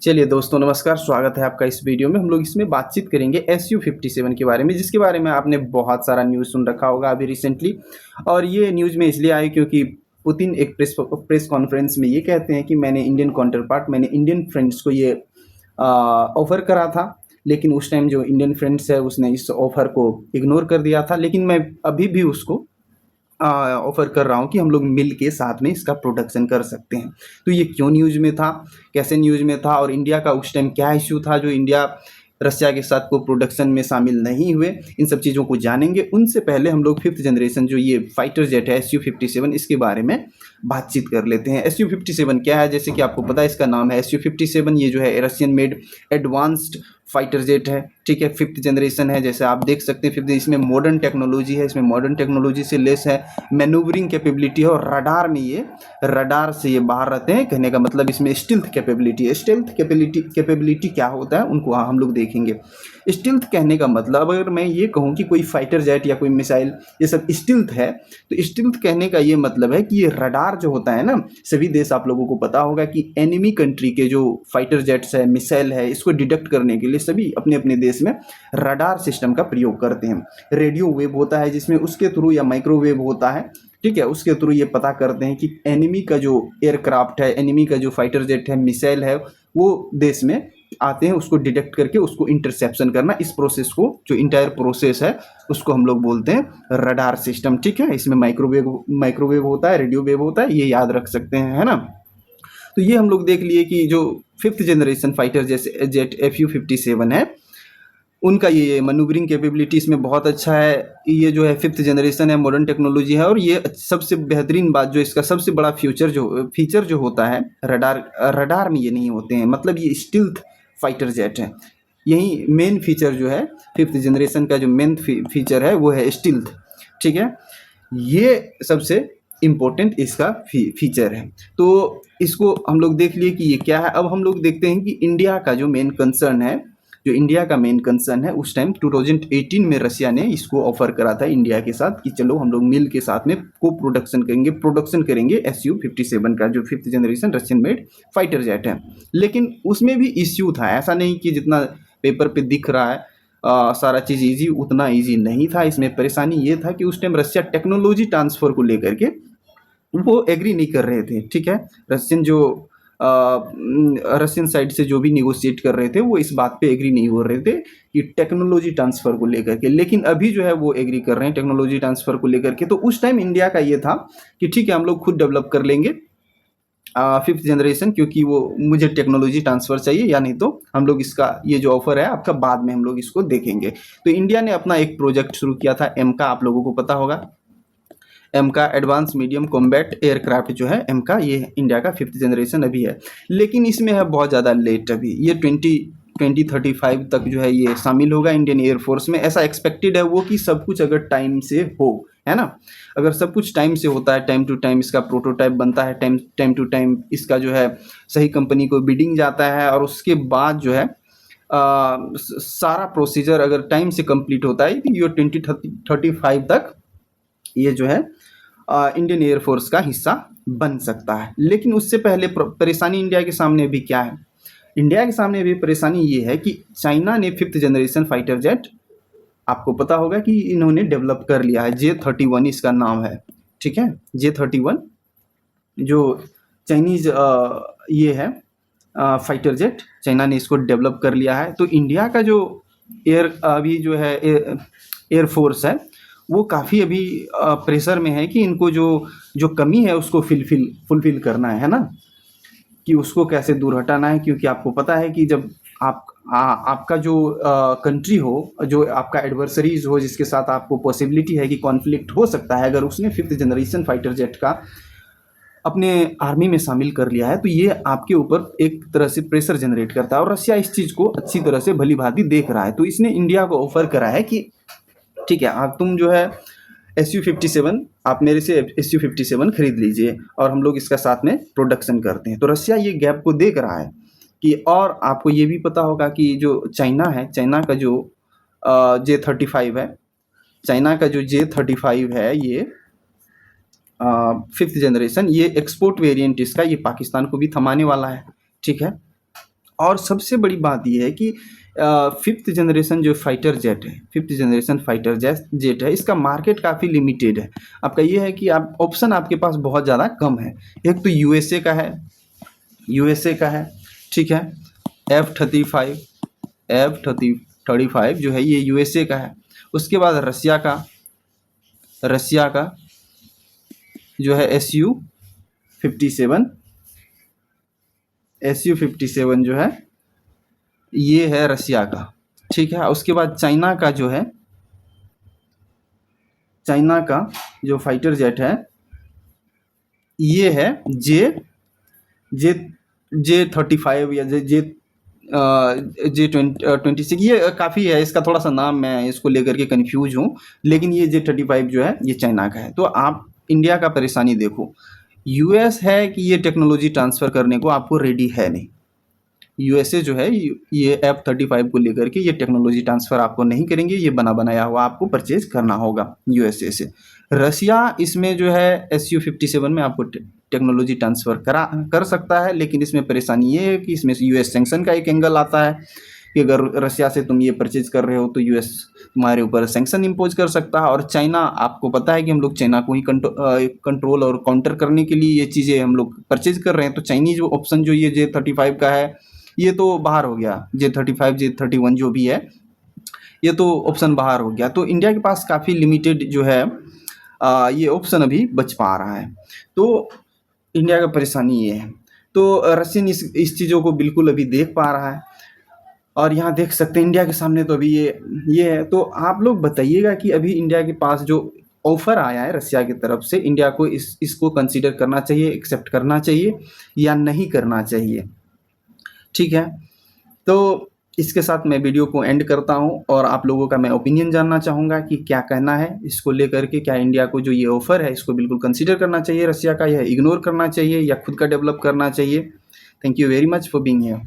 चलिए दोस्तों नमस्कार, स्वागत है आपका इस वीडियो में। हम लोग इसमें बातचीत करेंगे SU-57 के बारे में, जिसके बारे में आपने बहुत सारा न्यूज़ सुन रखा होगा अभी रिसेंटली। और ये न्यूज़ में इसलिए आई क्योंकि पुतिन एक प्रेस कॉन्फ्रेंस में ये कहते हैं कि मैंने इंडियन फ्रेंड्स को ये ऑफ़र करा था, लेकिन उस टाइम जो इंडियन फ्रेंड्स है उसने इस ऑफ़र को इग्नोर कर दिया था। लेकिन मैं अभी भी उसको ऑफ़र कर रहा हूँ कि हम लोग मिल के साथ में इसका प्रोडक्शन कर सकते हैं। तो ये क्यों न्यूज़ में था, कैसे न्यूज़ में था और इंडिया का उस टाइम क्या इश्यू था जो इंडिया रसिया के साथ को प्रोडक्शन में शामिल नहीं हुए, इन सब चीज़ों को जानेंगे। उनसे पहले हम लोग 5th जनरेशन जो ये फाइटर जेट है SU-57, इसके बारे में बातचीत कर लेते हैं। SU-57 क्या है? जैसे कि आपको पता है इसका नाम है SU-57। ये जो है Russian made advanced fighter jet है, ठीक है। 5th जनरेशन है, जैसे आप देख सकते हैं 5th। इसमें मॉडर्न टेक्नोलॉजी है, इसमें मॉडर्न टेक्नोलॉजी से लेस है, मैनूवरिंग कैपेबिलिटी है और रडार से ये बाहर रहते हैं। कहने का मतलब इसमें स्टिल्थ कैपेबिलिटी है। स्टिल्थ कैपेबिलिटी क्या होता है उनको हम लोग देखेंगे। स्टिल्थ कहने का मतलब अगर मैं ये कहूँ कि कोई फाइटर जेट या कोई मिसाइल ये सब स्टिल्थ है, तो स्टिल्थ कहने का ये मतलब है कि ये रडार जो होता है ना, सभी देश आप लोगों को पता होगा कि एनिमी कंट्री के जो फाइटर जेट्स है, मिसाइल है, इसको डिटेक्ट करने के लिए सभी अपने अपने देश में रडार सिस्टम का प्रयोग करते हैं। रेडियो वेव होता है जिसमें उसके थ्रू, या माइक्रोवेव होता है, ठीक है, उसके थ्रू ये पता करते हैं कि एनिमी का जो एयरक्राफ्ट है, एनिमी का जो फाइटर जेट है, मिसाइल है, वो देश में आते हैं। उसको डिटेक्ट करके उसको इंटरसेप्शन करना, इस प्रोसेस को, जो इंटायर प्रोसेस है, उसको हम लोग बोलते हैं रडार सिस्टम, ठीक है। इसमें माइक्रोवेव होता है, रेडियो वेव होता है, ये याद रख सकते हैं, है ना। तो ये हम लोग देख लिए कि जो 5th जनरेशन फाइटर जैसे जेट FU-57 है, उनका ये मैनूवरिंग कैपेबिलिटी इसमें बहुत अच्छा है। ये जो है 5th जनरेशन है, मॉडर्न टेक्नोलॉजी है। और ये सबसे बेहतरीन बात, जो इसका सबसे बड़ा फीचर जो होता है, रडार में ये नहीं होते हैं, मतलब ये स्टिल्थ फाइटर जेट है। यही मेन फीचर जो है 5th जनरेशन का, जो मेन फीचर है वो है स्टिल्थ, ठीक है। ये सबसे इम्पोर्टेंट इसका फीचर है। तो इसको हम लोग देख लिए कि ये क्या है। अब हम लोग देखते हैं कि इंडिया का जो मेन कंसर्न है, उस टाइम 2018 में रसिया ने इसको ऑफर करा था इंडिया के साथ कि चलो हम लोग मिल के साथ में प्रोडक्शन करेंगे SU-57 का, जो 5th generation Russian made fighter jet है। लेकिन उसमें भी इश्यू था, ऐसा नहीं कि जितना पेपर पे दिख रहा है सारा चीज़ ईजी, उतना ईजी नहीं था। इसमें परेशानी ये था कि उस टाइम रसिया टेक्नोलॉजी ट्रांसफ़र को लेकर के वो एग्री नहीं कर रहे थे, ठीक है। रशियन साइड से जो भी निगोशिएट कर रहे थे वो इस बात पे एग्री नहीं हो रहे थे कि टेक्नोलॉजी ट्रांसफ़र को लेकर के। लेकिन अभी जो है वो एग्री कर रहे हैं टेक्नोलॉजी ट्रांसफ़र को लेकर के। तो उस टाइम इंडिया का ये था कि ठीक है, हम लोग खुद डेवलप कर लेंगे 5th जनरेशन, क्योंकि वो मुझे टेक्नोलॉजी ट्रांसफ़र चाहिए, या नहीं तो हम लोग इसका ये जो ऑफ़र है आपका बाद में हम लोग इसको देखेंगे। तो इंडिया ने अपना एक प्रोजेक्ट शुरू किया था एमका, आप लोगों को पता होगा। एमका एडवांस मीडियम कॉम्बैट एयरक्राफ्ट जो है एमका, ये इंडिया का 5th जनरेशन अभी है। लेकिन इसमें है बहुत ज़्यादा लेट, अभी ये 2035 तक जो है ये शामिल होगा इंडियन एयरफोर्स में। ऐसा एक्सपेक्टेड है वो कि सब कुछ अगर टाइम से हो, है ना, अगर सब कुछ टाइम से होता है, टाइम टू टाइम इसका प्रोटोटाइप बनता है, टाइम टू टाइम इसका जो है सही कंपनी को बिडिंग जाता है, और उसके बाद जो है सारा प्रोसीजर अगर टाइम से कंप्लीट होता है तो ये 2035 तक ये जो है इंडियन एयरफोर्स का हिस्सा बन सकता है। लेकिन उससे पहले परेशानी इंडिया के सामने भी क्या है? इंडिया के सामने भी परेशानी ये है कि चाइना ने 5th जनरेशन फाइटर जेट, आपको पता होगा कि इन्होंने डेवलप कर लिया है। J-31 इसका नाम है, ठीक है। J-31 जो चाइनीज़ ये है फाइटर जेट, चाइना ने इसको डेवलप कर लिया है। तो इंडिया का जो अभी जो है एयरफोर्स है, वो काफ़ी अभी प्रेशर में है कि इनको जो कमी है उसको फुलफिल करना है ना, कि उसको कैसे दूर हटाना है। क्योंकि आपको पता है कि जब आपका जो कंट्री हो, जो आपका एडवर्सरीज हो, जिसके साथ आपको पॉसिबिलिटी है कि कॉन्फ्लिक्ट हो सकता है, अगर उसने 5th जनरेशन फाइटर जेट का अपने आर्मी में शामिल कर लिया है, तो ये आपके ऊपर एक तरह से प्रेशर जनरेट करता है। और रसिया इस चीज़ को अच्छी तरह से भली भांति देख रहा है। तो इसने इंडिया को ऑफर करा है कि ठीक है, आप तुम जो है SU-57, आप मेरे से SU-57 खरीद लीजिए और हम लोग इसका साथ में प्रोडक्शन करते हैं। तो रसिया ये गैप को देख रहा है कि, और आपको ये भी पता होगा कि जो चाइना है, चाइना का जो J-35 है, चाइना का जो J-35 है, ये 5th जनरेशन, ये एक्सपोर्ट वेरिएंट इसका, ये पाकिस्तान को भी थमाने वाला है, ठीक है। और सबसे बड़ी बात ये है कि 5th जनरेशन जो फाइटर जेट है, 5th जनरेशन फाइटर जेट है, इसका मार्केट काफ़ी लिमिटेड है। आपका ये है कि आप ऑप्शन आपके पास बहुत ज़्यादा कम है। एक तो यूएसए का है, ठीक है। F-35 जो है ये यूएसए का है। उसके बाद रसिया का जो है SU-57 जो है ये है रसिया का, ठीक है। उसके बाद चाइना का जो फाइटर जेट है ये है जे 35 या जे 26। ये काफ़ी है, इसका थोड़ा सा नाम मैं इसको लेकर के कंफ्यूज हूँ, लेकिन ये जे 35 जो है ये चाइना का है। तो आप इंडिया का परेशानी देखो, यूएस है कि ये टेक्नोलॉजी ट्रांसफ़र करने को आपको रेडी है नहीं। यूएसए जो है ये F-35 को लेकर के ये टेक्नोलॉजी ट्रांसफ़र आपको नहीं करेंगे, ये बना बनाया हुआ आपको परचेज करना होगा यूएसए से। रसिया इसमें जो है SU-57 में आपको टेक्नोलॉजी ट्रांसफ़र कर सकता है, लेकिन इसमें परेशानी ये है कि इसमें यूएस सैंक्शन का एक एंगल आता है कि अगर रसिया से तुम ये परचेज कर रहे हो तो यूएस तुम्हारे ऊपर सैंक्शन इम्पोज कर सकता है। और चाइना, आपको पता है कि हम लोग चाइना को ही कंट्रोल और काउंटर करने के लिए ये चीज़ें हम लोग परचेज कर रहे हैं। तो चाइनीज ऑप्शन जो ये J-35 का है ये तो बाहर हो गया, J-35 J-31 जो भी है ये तो ऑप्शन बाहर हो गया। तो इंडिया के पास काफ़ी लिमिटेड जो है ये ऑप्शन अभी बच पा रहा है। तो इंडिया का परेशानी ये है। तो रशियन इस चीज़ों को बिल्कुल अभी देख पा रहा है, और यहाँ देख सकते हैं इंडिया के सामने तो अभी ये है। तो आप लोग बताइएगा कि अभी इंडिया के पास जो ऑफ़र आया है रसिया की तरफ से, इंडिया को इसको कंसीडर करना चाहिए, एक्सेप्ट करना चाहिए या नहीं करना चाहिए, ठीक है। तो इसके साथ मैं वीडियो को एंड करता हूं, और आप लोगों का मैं ओपिनियन जानना चाहूँगा कि क्या कहना है इसको लेकर के। क्या इंडिया को जो ये ऑफ़र है इसको बिल्कुल कंसीडर करना चाहिए रसिया का, या इग्नोर करना चाहिए, या खुद का डेवलप करना चाहिए। Thank you very much for being here.